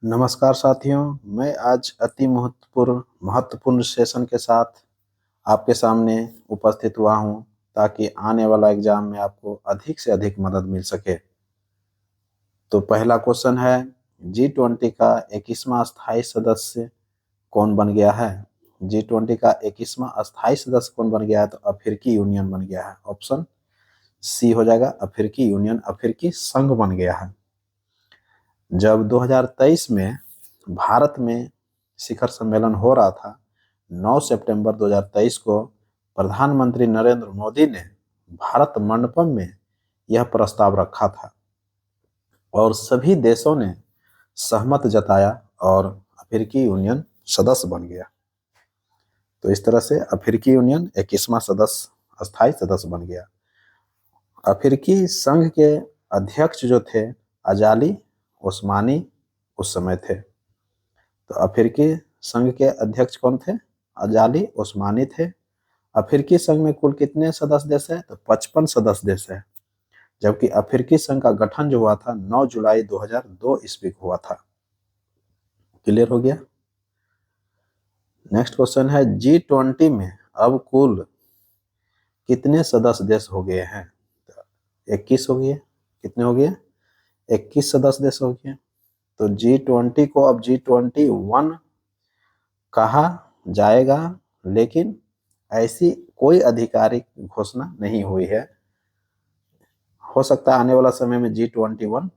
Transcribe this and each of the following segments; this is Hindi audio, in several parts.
नमस्कार साथियों, मैं आज अति महत्वपूर्ण सेशन के साथ आपके सामने उपस्थित हुआ हूं ताकि आने वाला एग्जाम में आपको अधिक से अधिक मदद मिल सके। तो पहला क्वेश्चन है, G20 का 21वां स्थायी सदस्य कौन बन गया है? G20 का 21वां स्थायी सदस्य कौन बन गया है? तो अफ्रीकी यूनियन बन गया है। ऑप्शन सी हो जाएगा, अफ्रीकी यूनियन, अफ्रीकी संघ बन गया है। जब 2023 में भारत में शिखर सम्मेलन हो रहा था, 9 सितंबर 2023 को प्रधानमंत्री नरेंद्र मोदी ने भारत मंडपम में यह प्रस्ताव रखा था और सभी देशों ने सहमत जताया और अफ्रीकी यूनियन सदस्य बन गया। तो इस तरह से अफ्रीकी यूनियन 21वां सदस्य, अस्थायी सदस्य बन गया। अफ्रीकी संघ के अध्यक्ष जो थे, अजाली ओस्मानी उस समय थे। तो अफ्रीकी संघ के अध्यक्ष कौन थे? अजाली ओस्मानी थे। अफ्रीकी संघ में कुल कितने सदस्य देश है? तो 55 सदस्य देश है। जबकि अफ्रीकी संघ का गठन जो हुआ था 9 जुलाई 2002 ईस्वी को हुआ था। क्लियर हो गया। नेक्स्ट क्वेश्चन है, G20 में अब कुल कितने सदस्य देश हो गए हैं? 21 हो गए। कितने हो गए? 21 सदस्य देश हो गए। तो G20 को अब G21 कहा जाएगा, लेकिन ऐसी कोई आधिकारिक घोषणा नहीं हुई है। हो सकता है आने वाला समय में G21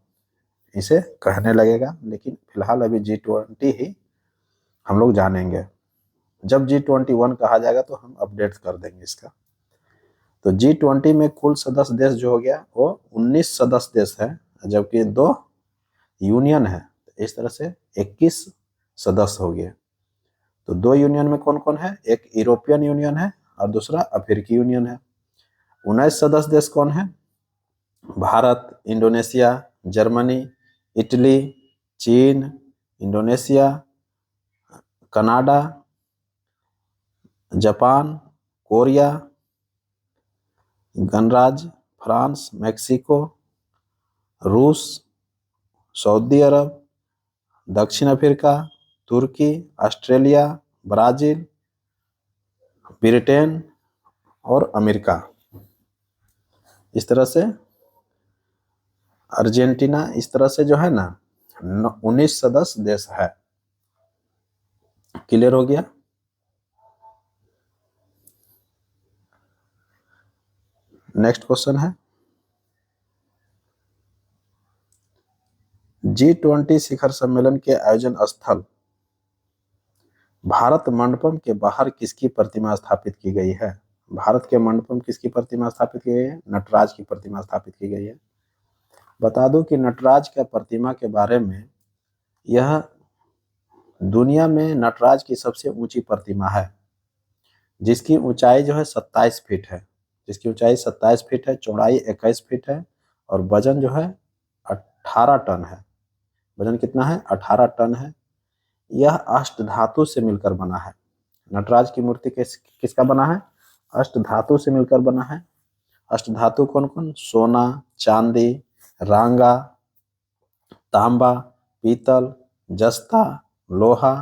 इसे कहने लगेगा, लेकिन फिलहाल अभी G20 ही हम लोग जानेंगे। जब G21 कहा जाएगा तो हम अपडेट कर देंगे इसका। तो G20 में कुल सदस्य देश जो हो गया वो 19 सदस्य देश है, जबकि 2 यूनियन है। इस तरह से 21 सदस्य हो गए। तो 2 यूनियन में कौन कौन है? एक यूरोपियन यूनियन है और दूसरा अफ्रीकी यूनियन है। 19 सदस्य देश कौन है? भारत, इंडोनेशिया, जर्मनी, इटली, चीन, इंडोनेशिया, कनाडा, जापान, कोरिया, गणराज्य फ्रांस, मेक्सिको, रूस, सऊदी अरब, दक्षिण अफ्रीका, तुर्की, ऑस्ट्रेलिया, ब्राजील, ब्रिटेन और अमेरिका। इस तरह से अर्जेंटीना, इस तरह से जो है ना 19 सदस्य देश है। क्लियर हो गया। नेक्स्ट क्वेश्चन है, G20 शिखर सम्मेलन के आयोजन स्थल भारत मंडपम के बाहर किसकी प्रतिमा स्थापित की गई है? भारत के मंडपम किसकी प्रतिमा स्थापित की गई है? नटराज की प्रतिमा स्थापित की गई है। बता दूं कि नटराज के प्रतिमा के बारे में, यह दुनिया में नटराज की सबसे ऊंची प्रतिमा है, जिसकी ऊंचाई जो है 27 फीट है। जिसकी ऊंचाई 27 फीट है, चौड़ाई 21 फीट है और वजन जो है 18 टन है। वजन कितना है? 18 टन है। यह अष्ट धातु से मिलकर बना है। नटराज की मूर्ति किसका बना है? अष्ट धातु से मिलकर बना है। अष्ट धातु कौन कौन? सोना, चांदी, रांगा, तांबा, पीतल, जस्ता, लोहा,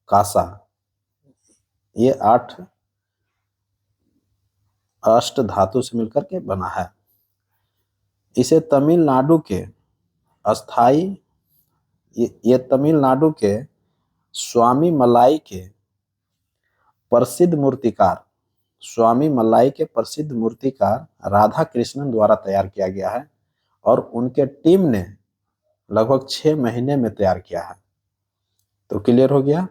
कांसा। ये 8 अष्ट धातु से मिलकर के बना है। इसे तमिलनाडु के अस्थाई ये तमिलनाडु के स्वामी मलाई के प्रसिद्ध मूर्तिकार राधा कृष्णन द्वारा तैयार किया गया है और उनके टीम ने लगभग 6 महीने में तैयार किया है। तो क्लियर हो गया।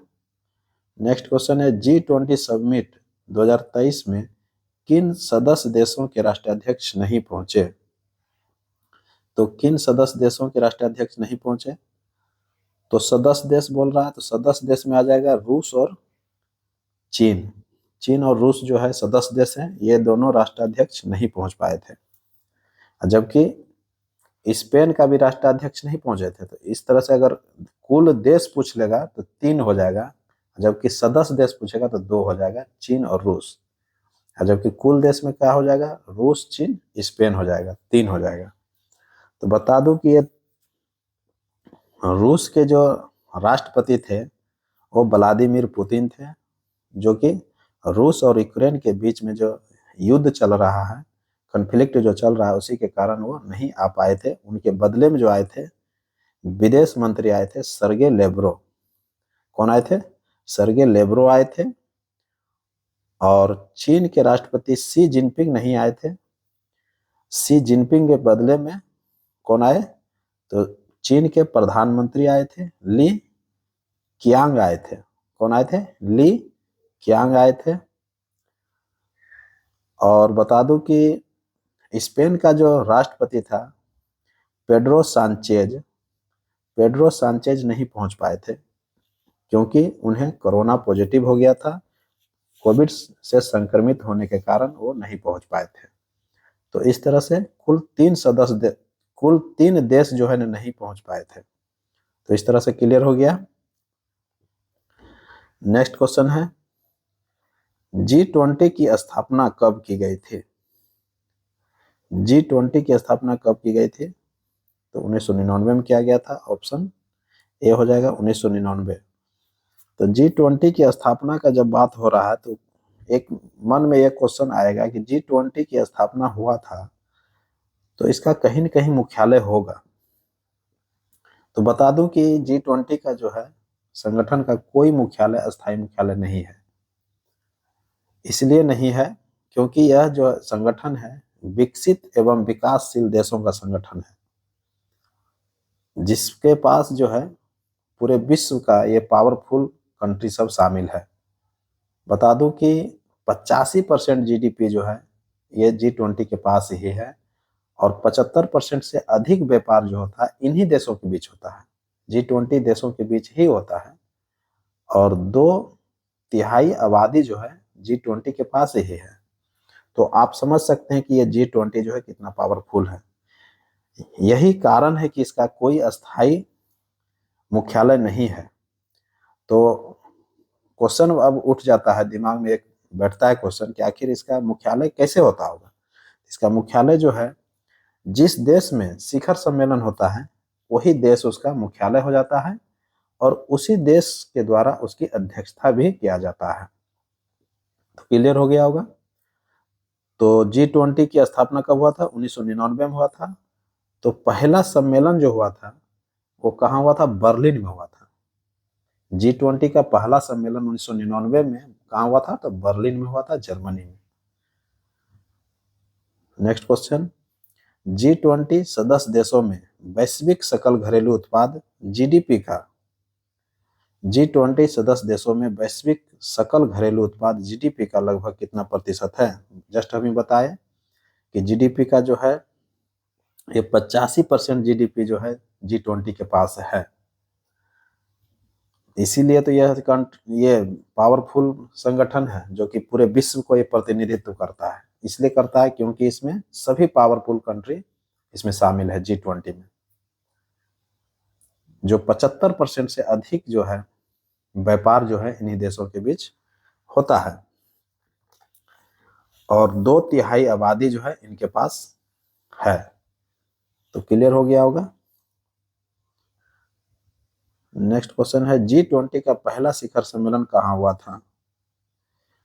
नेक्स्ट क्वेश्चन है, G20 समिट 2023 में किन सदस्य देशों के राष्ट्राध्यक्ष नहीं पहुंचे? तो किन सदस्य देशों के राष्ट्राध्यक्ष नहीं पहुंचे? तो सदस्य देश बोल रहा है, तो सदस्य देश में आ जाएगा रूस और चीन। चीन और रूस जो है सदस्य देश हैं, ये दोनों राष्ट्राध्यक्ष नहीं पहुंच पाए थे। जबकि स्पेन का भी राष्ट्राध्यक्ष नहीं पहुंचे थे। तो इस तरह से अगर कुल देश पूछ लेगा तो 3 हो जाएगा, जबकि सदस्य देश पूछेगा तो 2 हो जाएगा, चीन और रूस। जबकि कुल देश में क्या हो जाएगा? रूस, चीन, स्पेन हो जाएगा, 3 हो जाएगा। तो बता दूं कि ये रूस के जो राष्ट्रपति थे वो व्लादिमीर पुतिन थे, जो कि रूस और यूक्रेन के बीच में जो युद्ध चल रहा है, कन्फ्लिक्ट जो चल रहा है, उसी के कारण वो नहीं आ पाए थे। उनके बदले में जो आए थे विदेश मंत्री आए थे सर्गे लेवरोव। कौन आए थे? सर्गे लेवरोव आए थे। और चीन के राष्ट्रपति शी जिनपिंग नहीं आए थे। शी जिनपिंग के बदले में कौन आए? तो चीन के प्रधानमंत्री आए थे, ली कियांग आए थे। कौन आए थे? ली कियांग आए थे। और बता दूं कि स्पेन का जो राष्ट्रपति था पेड्रो सांचेज नहीं पहुंच पाए थे, क्योंकि उन्हें कोरोना पॉजिटिव हो गया था। कोविड से संक्रमित होने के कारण वो नहीं पहुंच पाए थे। तो इस तरह से कुल तीन देश जो है नहीं पहुंच पाए थे। तो इस तरह से क्लियर हो गया। नेक्स्ट क्वेश्चन है, G20 की स्थापना कब की गई थी? G20 की स्थापना कब की गई थी? तो 1999 में किया गया था। ऑप्शन ए हो जाएगा 1999। तो G20 की स्थापना का जब बात हो रहा है तो एक मन में एक क्वेश्चन आएगा कि G20 की स्थापना हुआ था तो इसका कहीं न कहीं मुख्यालय होगा। तो बता दूं कि G20 का जो है संगठन का कोई मुख्यालय, अस्थायी मुख्यालय नहीं है। इसलिए नहीं है क्योंकि यह जो संगठन है विकसित एवं विकासशील देशों का संगठन है, जिसके पास जो है पूरे विश्व का ये पावरफुल कंट्री सब शामिल है। बता दूं कि 85% जीडीपी जो है ये G20 के पास ही है, और 75% से अधिक व्यापार जो होता है इन्हीं देशों के बीच होता है, G20 देशों के बीच ही होता है। और 2/3 आबादी जो है G20 के पास ही है। तो आप समझ सकते हैं कि ये G20 जो है कितना पावरफुल है। यही कारण है कि इसका कोई अस्थायी मुख्यालय नहीं है। तो क्वेश्चन अब उठ जाता है, दिमाग में एक बैठता है क्वेश्चन कि आखिर इसका मुख्यालय कैसे होता होगा। इसका मुख्यालय जो है जिस देश में शिखर सम्मेलन होता है वही देश उसका मुख्यालय हो जाता है, और उसी देश के द्वारा उसकी अध्यक्षता भी किया जाता है। तो क्लियर हो गया होगा। तो G20 की स्थापना कब हुआ था? 1999 में हुआ था। तो पहला सम्मेलन जो हुआ था वो कहाँ हुआ था? बर्लिन में हुआ था। G20 का पहला सम्मेलन 1999 में कहाँ हुआ था? तो बर्लिन में हुआ था, जर्मनी में। नेक्स्ट क्वेश्चन, G20 सदस्य देशों में वैश्विक सकल घरेलू उत्पाद जीडीपी का G20 सदस्य देशों में वैश्विक सकल घरेलू उत्पाद जीडीपी का लगभग कितना प्रतिशत है? जस्ट अभी बताए कि जीडीपी का जो है ये 85% जीडीपी जो है G20 के पास है। इसीलिए तो ये पावरफुल संगठन है जो कि पूरे विश्व को ये प्रतिनिधित्व करता है। इसलिए करता है क्योंकि इसमें सभी पावरफुल कंट्री इसमें शामिल है G20 में, जो 75% से अधिक जो है व्यापार जो है इन्हीं देशों के बीच होता है, और 2/3 आबादी जो है इनके पास है। तो क्लियर हो गया होगा। नेक्स्ट क्वेश्चन है, G20 का पहला शिखर सम्मेलन कहाँ हुआ था?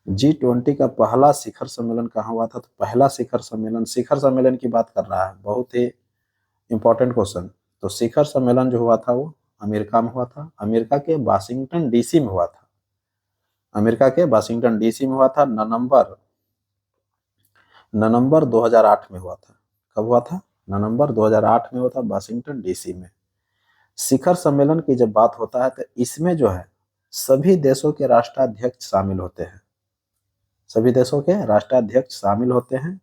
G20 का पहला शिखर सम्मेलन कहाँ हुआ था? तो पहला शिखर सम्मेलन की बात कर रहा है, बहुत ही इंपॉर्टेंट क्वेश्चन। तो शिखर सम्मेलन जो हुआ था वो अमेरिका में हुआ था, अमेरिका के वाशिंगटन डीसी में हुआ था। अमेरिका के वाशिंगटन डीसी में हुआ था। नवंबर 2008 में हुआ था। कब हुआ था? नवंबर 2008 में हुआ था वाशिंगटन डीसी में। शिखर सम्मेलन की जब बात होता है तो इसमें जो है सभी देशों के राष्ट्राध्यक्ष शामिल होते हैं, सभी देशों के राष्ट्राध्यक्ष शामिल होते हैं,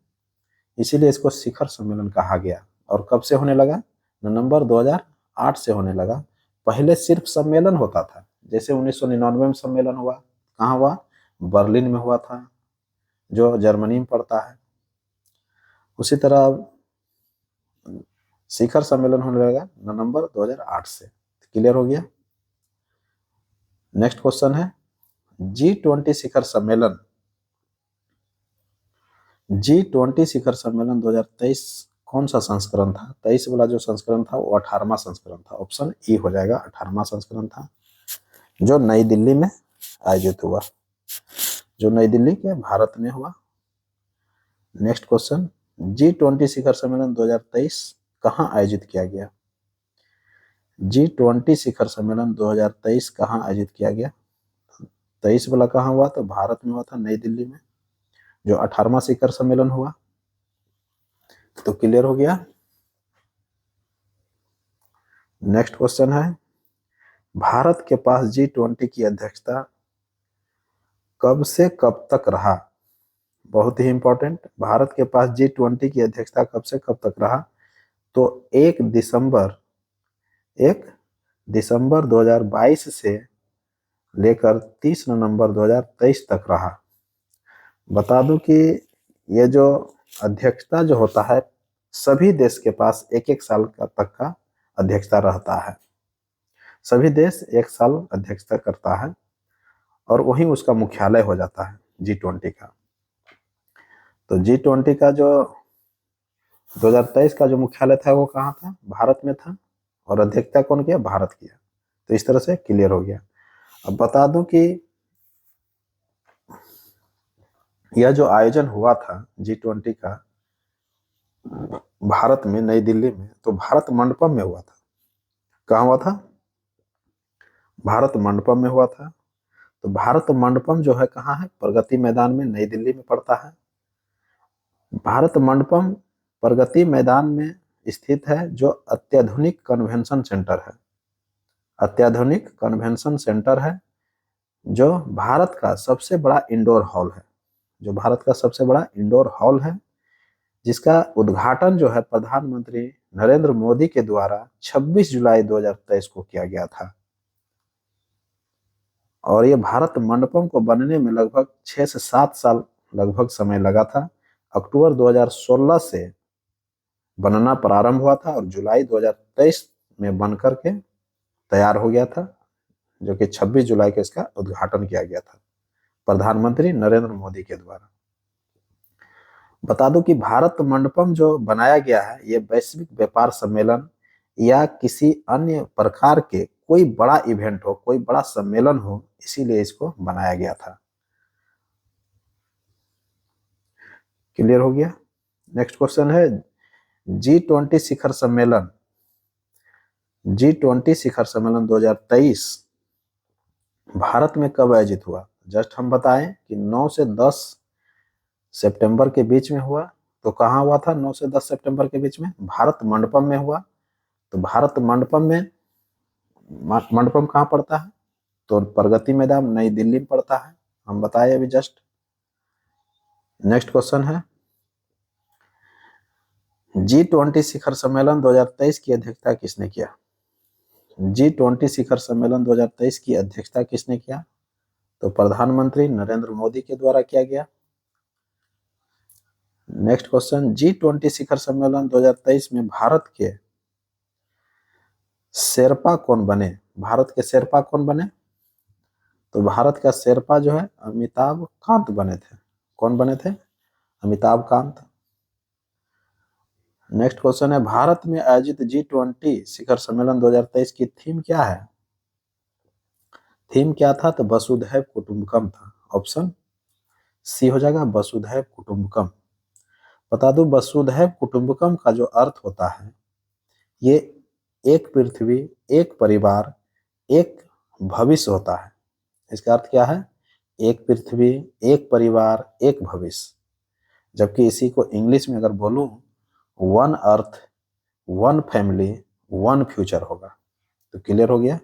इसीलिए इसको शिखर सम्मेलन कहा गया। और कब से होने लगा? नवंबर 2008 से होने लगा। पहले सिर्फ सम्मेलन होता था, जैसे 1999 में सम्मेलन हुआ, कहाँ हुआ? बर्लिन में हुआ था, जो जर्मनी में पड़ता है। उसी तरह शिखर सम्मेलन होने लगा नवंबर 2008 से। क्लियर हो गया। नेक्स्ट क्वेश्चन है, G20 शिखर सम्मेलन 2023 कौन सा संस्करण था? 23 वाला जो संस्करण था वो 18वां संस्करण था। ऑप्शन ई हो जाएगा, 18वां संस्करण था जो नई दिल्ली में आयोजित हुआ, जो नई दिल्ली के भारत में हुआ। नेक्स्ट क्वेश्चन, G20 शिखर सम्मेलन 2023 कहाँ आयोजित किया गया? G20 शिखर सम्मेलन 2023 कहाँ आयोजित किया गया? 23 वाला कहाँ हुआ? तो भारत में हुआ था, नई दिल्ली में। जो 18वां शिखर सम्मेलन हुआ, तो क्लियर हो गया। नेक्स्ट क्वेश्चन है, भारत के पास G20 की अध्यक्षता कब से कब तक रहा? बहुत ही इंपॉर्टेंट, भारत के पास G20 की अध्यक्षता कब से कब तक रहा? तो 1 दिसंबर 2022 से लेकर 30 नवंबर 2023 तक रहा। बता दूं कि ये जो अध्यक्षता जो होता है, सभी देश के पास एक एक साल तक का अध्यक्षता रहता है। सभी देश एक साल अध्यक्षता करता है और वही उसका मुख्यालय हो जाता है G20 का। तो G20 का जो 2023 का जो मुख्यालय था वो कहाँ था? भारत में था। और अध्यक्षता कौन किया? भारत किया। तो इस तरह से क्लियर हो गया। अब बता दूं कि यह जो आयोजन हुआ था G20 का भारत में, नई दिल्ली में, तो भारत मंडपम में हुआ था। कहाँ हुआ था? भारत मंडपम में हुआ था। तो भारत मंडपम जो है कहाँ है? प्रगति मैदान में, नई दिल्ली में पड़ता है। भारत मंडपम प्रगति मैदान में स्थित है, जो अत्याधुनिक कन्वेंशन सेंटर है। अत्याधुनिक कन्वेंशन सेंटर है, जो भारत का सबसे बड़ा इंडोर हॉल है। जो भारत का सबसे बड़ा इंडोर हॉल है, जिसका उद्घाटन जो है प्रधानमंत्री नरेंद्र मोदी के द्वारा 26 जुलाई 2023 को किया गया था। और ये भारत मंडपम को बनने में लगभग 6 से 7 साल लगभग समय लगा था। अक्टूबर 2016 से बनना प्रारंभ हुआ था और जुलाई 2023 में बनकर के तैयार हो गया था, जो कि 26 जुलाई को इसका उद्घाटन किया गया था प्रधानमंत्री नरेंद्र मोदी के द्वारा। बता दूं कि भारत मंडपम जो बनाया गया है, ये वैश्विक व्यापार सम्मेलन या किसी अन्य प्रकार के कोई बड़ा इवेंट हो, कोई बड़ा सम्मेलन हो, इसीलिए इसको बनाया गया था। क्लियर हो गया। नेक्स्ट क्वेश्चन है, G20 शिखर सम्मेलन, G20 शिखर सम्मेलन 2023 भारत में कब आयोजित हुआ? जस्ट हम बताएं कि 9 से 10 सितंबर के बीच में हुआ। तो कहाँ हुआ था? 9 से 10 सितंबर के बीच में भारत मंडपम में हुआ। तो भारत मंडपम में, मंडपम कहाँ पड़ता है? तो प्रगति मैदान, नई दिल्ली में पड़ता है, हम बताए अभी जस्ट। नेक्स्ट क्वेश्चन है, G20 शिखर सम्मेलन 2023 की अध्यक्षता किसने किया? G20 शिखर सम्मेलन 2023 की अध्यक्षता किसने किया? तो प्रधानमंत्री नरेंद्र मोदी के द्वारा किया गया। नेक्स्ट क्वेश्चन, G20 शिखर सम्मेलन 2023 में भारत के शेरपा कौन बने? भारत के शेरपा कौन बने? तो भारत का शेरपा जो है अमिताभ कांत बने थे। कौन बने थे? अमिताभ कांत। नेक्स्ट क्वेश्चन है, भारत में आयोजित G20 शिखर सम्मेलन 2023 की थीम क्या है? थीम क्या था? तो वसुधैव कुटुंबकम था। ऑप्शन सी हो जाएगा, वसुधैव कुटुंबकम। बता दूं, वसुधैव कुटुंबकम का जो अर्थ होता है, ये एक पृथ्वी, एक परिवार, एक भविष्य होता है। इसका अर्थ क्या है? एक पृथ्वी, एक परिवार, एक भविष्य। जबकि इसी को इंग्लिश में अगर बोलूं, one earth, one family, one future होगा। तो क्लियर हो गया।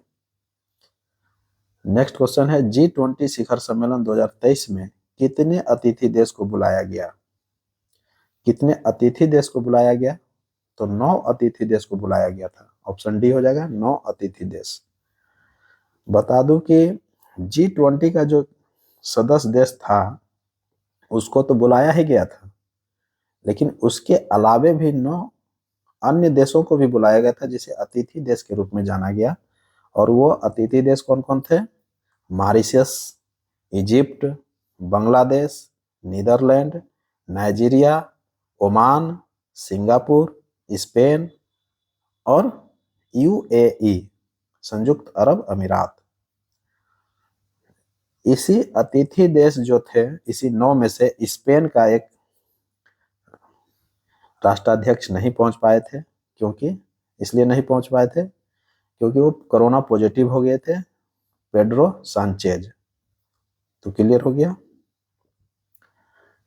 नेक्स्ट क्वेश्चन है, G20 शिखर सम्मेलन 2023 में कितने अतिथि देश को बुलाया गया? कितने अतिथि देश को बुलाया गया? तो 9 अतिथि देश को बुलाया गया था। ऑप्शन डी हो जाएगा, 9 अतिथि देश। बता दूं कि G20 का जो सदस्य देश था, उसको तो बुलाया ही गया था, लेकिन उसके अलावे भी 9 अन्य देशों को भी बुलाया गया था, जिसे अतिथि देश के रूप में जाना गया। और वो अतिथि देश कौन कौन थे? Mauritius, Egypt, Bangladesh, Netherlands, Nigeria, Oman, Singapore, Spain और यूएई, संयुक्त अरब अमीरात। इसी अतिथि देश जो थे, इसी 9 में से स्पेन का एक राष्ट्राध्यक्ष नहीं पहुंच पाए थे। क्योंकि इसलिए नहीं पहुंच पाए थे क्योंकि वो कोरोना पॉजिटिव हो गए थे, पेड्रो सांचेज। तो क्लियर हो गया।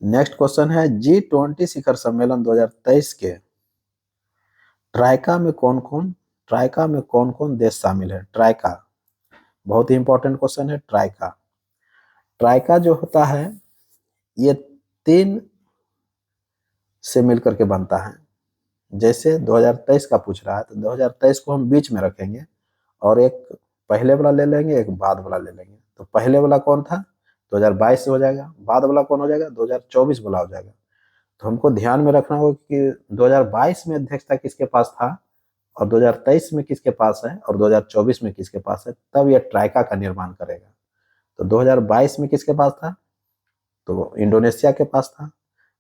नेक्स्ट क्वेश्चन है, G20 शिखर सम्मेलन 2023 के ट्राइका में कौन कौन देश शामिल है? ट्राइका बहुत ही इंपॉर्टेंट क्वेश्चन है। ट्राइका जो होता है ये 3 से मिलकर के बनता है। जैसे 2023 का पूछ रहा है तो 2023 को हम बीच में रखेंगे और एक पहले वाला ले लेंगे, एक बाद वाला ले लेंगे। तो पहले वाला कौन था? 2022 से हो जाएगा। बाद वाला कौन हो जाएगा? 2024 वाला हो जाएगा। तो हमको ध्यान में रखना होगा कि 2022 में अध्यक्षता किसके पास था और 2023 में किसके पास है और 2024 में किसके पास है, तब यह ट्राइका का निर्माण करेगा। तो 2022 में किसके पास था? तो इंडोनेशिया के पास था।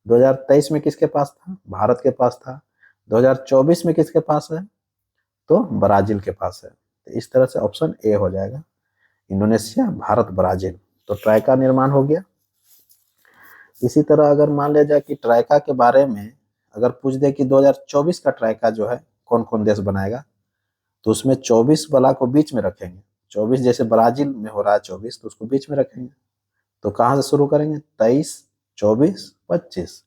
2023 में किसके पास था? भारत के पास था। 2024 में किसके पास है? तो ब्राजील के पास है। तो इस तरह से ऑप्शन ए हो जाएगा, इंडोनेशिया, भारत, ब्राजील। तो ट्राइका निर्माण हो गया। इसी तरह अगर मान लिया जाए कि ट्राइका के बारे में अगर पूछ दे कि 2024 का ट्राइका जो है कौन कौन देश बनाएगा, तो उसमें 24 वाला को बीच में रखेंगे। 24 जैसे ब्राजील में हो रहा है 24, तो उसको बीच में रखेंगे। तो कहाँ से शुरू करेंगे? 23, 24, 25।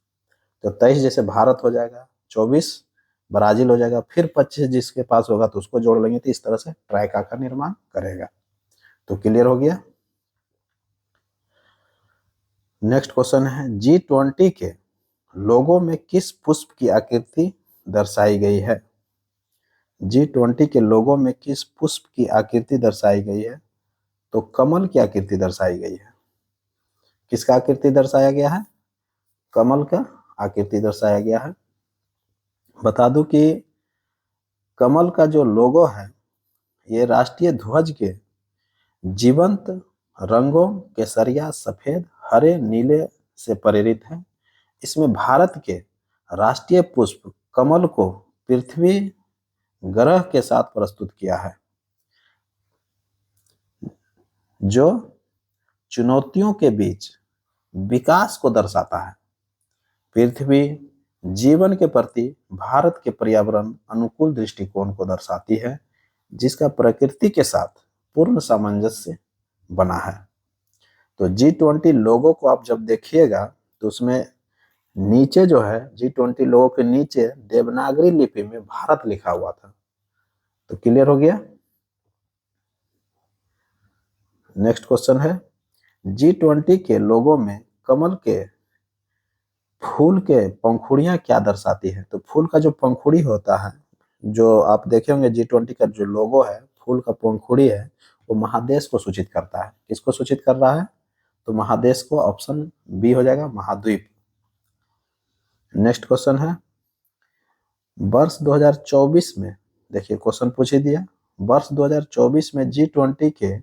तो 23 जैसे भारत हो जाएगा, 24 ब्राजील हो जाएगा, फिर 25 जिसके पास होगा तो उसको जोड़ लेंगे। तो इस तरह से ट्राइका का निर्माण करेगा। तो क्लियर हो गया। नेक्स्ट क्वेश्चन है, G20 के लोगो में किस पुष्प की आकृति दर्शाई गई है? G20 के लोगो में किस पुष्प की आकृति दर्शाई गई है? तो कमल की आकृति दर्शाई गई है। किसका आकृति दर्शाया गया है? कमल का आकृति दर्शाया गया है। बता दूं कि कमल का जो लोगो है ये राष्ट्रीय ध्वज के जीवंत रंगों केसरिया, सफेद, हरे, नीले से प्रेरित है। इसमें भारत के राष्ट्रीय पुष्प कमल को पृथ्वी ग्रह के साथ प्रस्तुत किया है, जो चुनौतियों के बीच विकास को दर्शाता है। पृथ्वी जीवन के प्रति भारत के पर्यावरण अनुकूल दृष्टिकोण को दर्शाती है, जिसका प्रकृति के साथ पूर्ण सामंजस्य बना है। तो G20 लोगो को आप जब देखिएगा तो उसमें नीचे जो है G20 लोगो के नीचे देवनागरी लिपि में भारत लिखा हुआ था। तो क्लियर हो गया। नेक्स्ट क्वेश्चन है, G20 के लोगो में कमल के फूल के पंखुड़ियां क्या दर्शाती है? तो फूल का जो पंखुड़ी होता है, जो आप देखे होंगे G20 का जो लोगो है, फूल का पंखुड़ी है, वो महादेश को सूचित करता है। किसको सूचित कर रहा है? तो महादेश को। ऑप्शन बी हो जाएगा, महाद्वीप। नेक्स्ट क्वेश्चन है, वर्ष 2024 में, देखिए क्वेश्चन पूछ ही दिया, वर्ष 2024 में G20 के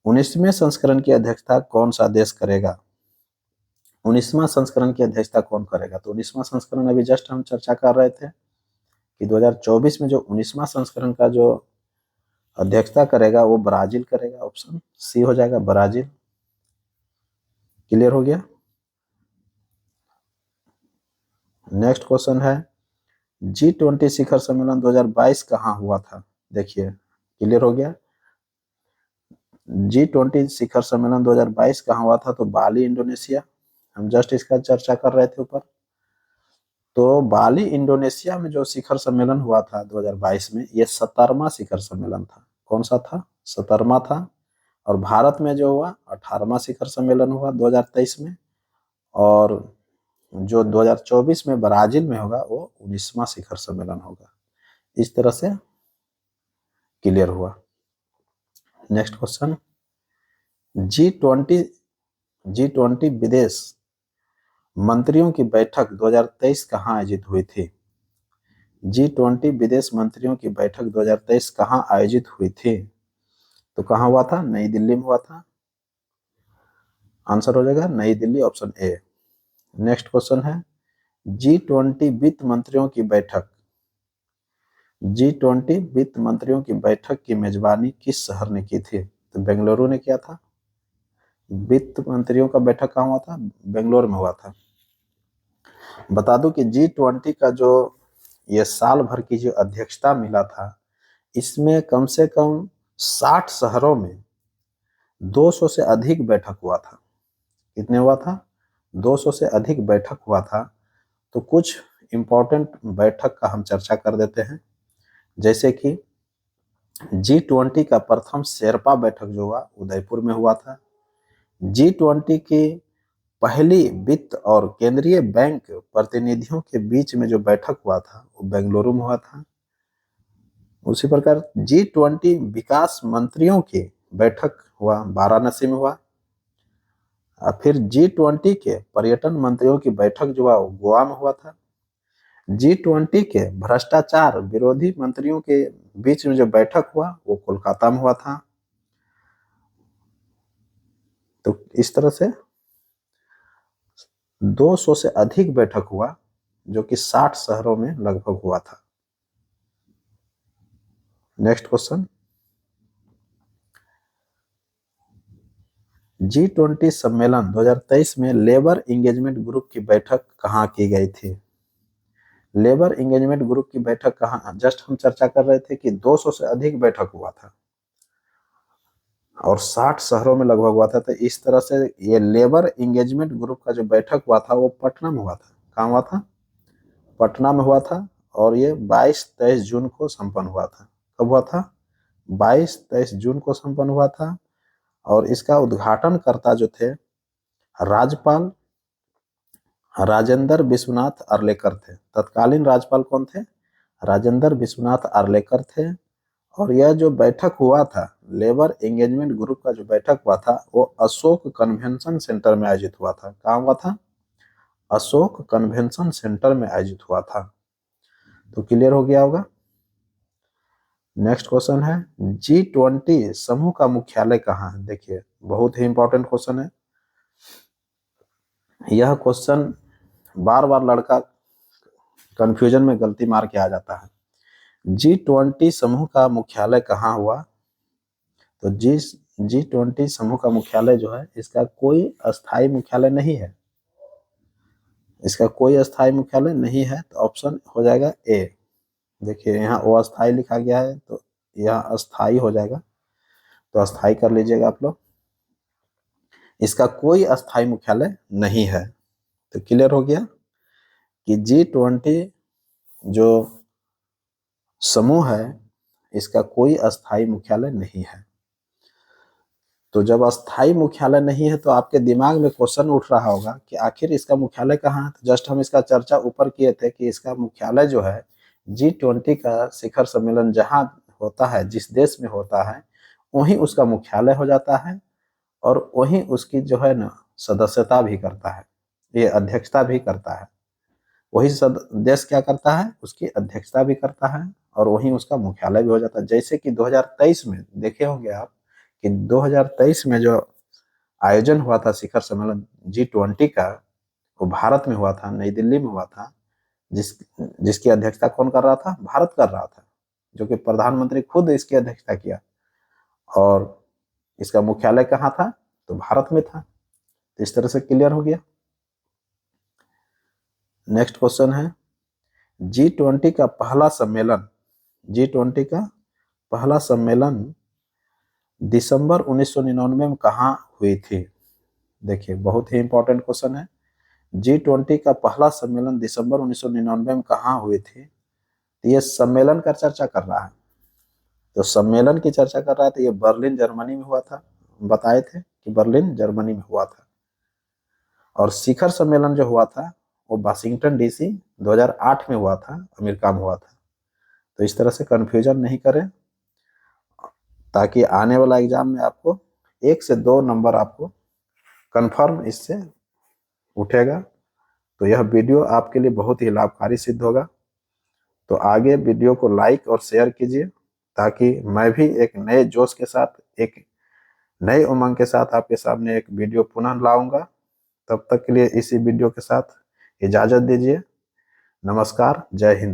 19वें संस्करण की अध्यक्षता कौन सा देश करेगा? 19वां संस्करण की अध्यक्षता कौन करेगा? तो 19वां संस्करण अभी जस्ट हम चर्चा कर रहे थे कि 2024 में जो 19वां संस्करण का जो अध्यक्षता करेगा वो ब्राजील करेगा। ऑप्शन सी हो जाएगा, ब्राजील। क्लियर हो गया। नेक्स्ट क्वेश्चन है, G20 शिखर सम्मेलन 2022 कहाँ हुआ था? देखिए क्लियर हो गया। G20 शिखर सम्मेलन 2022 कहाँ हुआ था? तो बाली, इंडोनेशिया। हम जस्ट इसका चर्चा कर रहे थे ऊपर। तो बाली, इंडोनेशिया में जो शिखर सम्मेलन हुआ था 2022 में, ये 17वां शिखर सम्मेलन था। कौन सा था? 17वां था। और भारत में जो हुआ 18वां शिखर सम्मेलन हुआ 2023 में, और जो 2024 में ब्राजील में होगा वो 19वां शिखर सम्मेलन होगा। इस तरह से क्लियर हुआ। नेक्स्ट क्वेश्चन, G20 विदेश मंत्रियों की बैठक 2023 कहाँ आयोजित हुई थी? G20 विदेश मंत्रियों की बैठक 2023 कहाँ आयोजित हुई थी? तो कहाँ हुआ था? नई दिल्ली में हुआ था। आंसर हो जाएगा नई Delhi, option A. Next question है, G20 वित्त मंत्रियों की बैठक, G20 वित्त मंत्रियों की बैठक की मेजबानी किस शहर ने की थी? तो बेंगलुरु ने किया था। वित्त मंत्रियों का बैठक कहाँ हुआ था? बेंगलोर में हुआ था। बता दूं कि G20 का जो ये साल भर की जो अध्यक्षता मिला था, इसमें कम से कम 60 शहरों में 200 से अधिक बैठक हुआ था। कितने हुआ था? 200 से अधिक बैठक हुआ था। तो कुछ इम्पोर्टेंट बैठक का हम चर्चा कर देते हैं। जैसे कि G20 का प्रथम शेरपा बैठक जो हुआ उदयपुर में हुआ था। G20 की पहली वित्त और केंद्रीय बैंक प्रतिनिधियों के बीच में जो बैठक हुआ था वो बेंगलुरु में हुआ था। उसी प्रकार G20 विकास मंत्रियों की बैठक हुआ वाराणसी में हुआ। और फिर G20 के पर्यटन मंत्रियों की बैठक जो हुआ वो गोवा में हुआ था। G20 के भ्रष्टाचार विरोधी मंत्रियों के बीच में जो बैठक हुआ वो कोलकाता में हुआ था। तो इस तरह से 200 से अधिक बैठक हुआ, जो कि 60 शहरों में लगभग हुआ था। नेक्स्ट क्वेश्चन, G20 सम्मेलन 2023 में लेबर इंगेजमेंट ग्रुप की बैठक कहाँ की गई थी? लेबर इंगेजमेंट ग्रुप की बैठक कहाँ, जस्ट हम चर्चा कर रहे थे कि 200 से अधिक बैठक हुआ था और 60 शहरों में लगभग हुआ था। तो इस तरह से ये लेबर इंगेजमेंट ग्रुप का जो बैठक हुआ था वो पटना में हुआ था। कहाँ हुआ था? पटना में हुआ था। और ये 22-23 जून को संपन्न हुआ था। कब हुआ था? 22-23 जून को संपन्न हुआ था। और इसका उद्घाटनकर्ता जो थे राज्यपाल राजेंद्र विश्वनाथ अर्लेकर थे। तत्कालीन राज्यपाल कौन थे? राजेंद्र विश्वनाथ अर्लेकर थे। और यह जो बैठक हुआ था, लेबर एंगेजमेंट ग्रुप का जो बैठक हुआ था वो अशोक कन्वेंशन सेंटर में आयोजित हुआ था। कहाँ हुआ था? अशोक कन्वेंशन सेंटर में आयोजित हुआ था। तो क्लियर हो गया होगा। नेक्स्ट क्वेश्चन है, G20 समूह का मुख्यालय कहाँ है? देखिए बहुत ही इंपॉर्टेंट क्वेश्चन है। यह क्वेश्चन बार बार लड़का कंफ्यूजन में गलती मार के आ जाता है। G20 समूह का मुख्यालय कहाँ हुआ? तो G20 समूह का मुख्यालय जो है, इसका कोई अस्थायी मुख्यालय नहीं है। इसका कोई अस्थायी मुख्यालय नहीं है। तो ऑप्शन हो जाएगा ए। देखिए यहाँ अस्थायी लिखा गया है तो यहाँ अस्थायी हो जाएगा। तो अस्थायी कर लीजिएगा आप लोग। इसका कोई अस्थायी मुख्यालय नहीं है। तो क्लियर हो गया कि G20 जो समूह है इसका कोई अस्थायी मुख्यालय नहीं है। तो जब अस्थायी मुख्यालय नहीं है तो आपके दिमाग में क्वेश्चन उठ रहा होगा कि आखिर इसका मुख्यालय कहाँ है। तो जस्ट हम इसका चर्चा ऊपर किए थे कि इसका मुख्यालय जो है G20 का शिखर सम्मेलन जहाँ होता है, जिस देश में होता है, वहीं उसका मुख्यालय हो जाता है और वहीं उसकी जो है ना सदस्यता भी करता है, ये अध्यक्षता भी करता है। वही देश क्या करता है? उसकी अध्यक्षता भी करता है और वहीं उसका मुख्यालय भी हो जाता है। जैसे कि 2023 में देखे होंगे आप कि 2023 में जो आयोजन हुआ था शिखर सम्मेलन G20 का, वो भारत में हुआ था, नई दिल्ली में हुआ था। जिसकी अध्यक्षता कौन कर रहा था? भारत कर रहा था, जो कि प्रधानमंत्री खुद इसकी अध्यक्षता किया। और इसका मुख्यालय कहाँ था? तो भारत में था। तो इस तरह से क्लियर हो गया। नेक्स्ट क्वेश्चन है, G20 का पहला सम्मेलन, G20 का पहला सम्मेलन दिसंबर 1999 में कहाँ हुई थी? देखिए बहुत ही इंपॉर्टेंट क्वेश्चन है। G20 का पहला सम्मेलन दिसंबर 1999 में कहाँ हुई थी? तो ये सम्मेलन का चर्चा कर रहा है। तो सम्मेलन की चर्चा कर रहा है तो ये बर्लिन जर्मनी में हुआ था। बताए थे कि बर्लिन जर्मनी में हुआ था। और शिखर सम्मेलन जो हुआ था वो वाशिंगटन DC 2008 में हुआ था, अमेरिका में हुआ था। तो इस तरह से कंफ्यूजन नहीं करें, ताकि आने वाला एग्जाम में आपको 1 से 2 नंबर आपको कंफर्म इससे उठेगा। तो यह वीडियो आपके लिए बहुत ही लाभकारी सिद्ध होगा। तो आगे वीडियो को लाइक और शेयर कीजिए, ताकि मैं भी एक नए जोश के साथ, एक नए उमंग के साथ आपके सामने एक वीडियो पुनः लाऊंगा। तब तक के लिए इसी वीडियो के साथ इजाज़त दीजिए। नमस्कार, जय हिंद।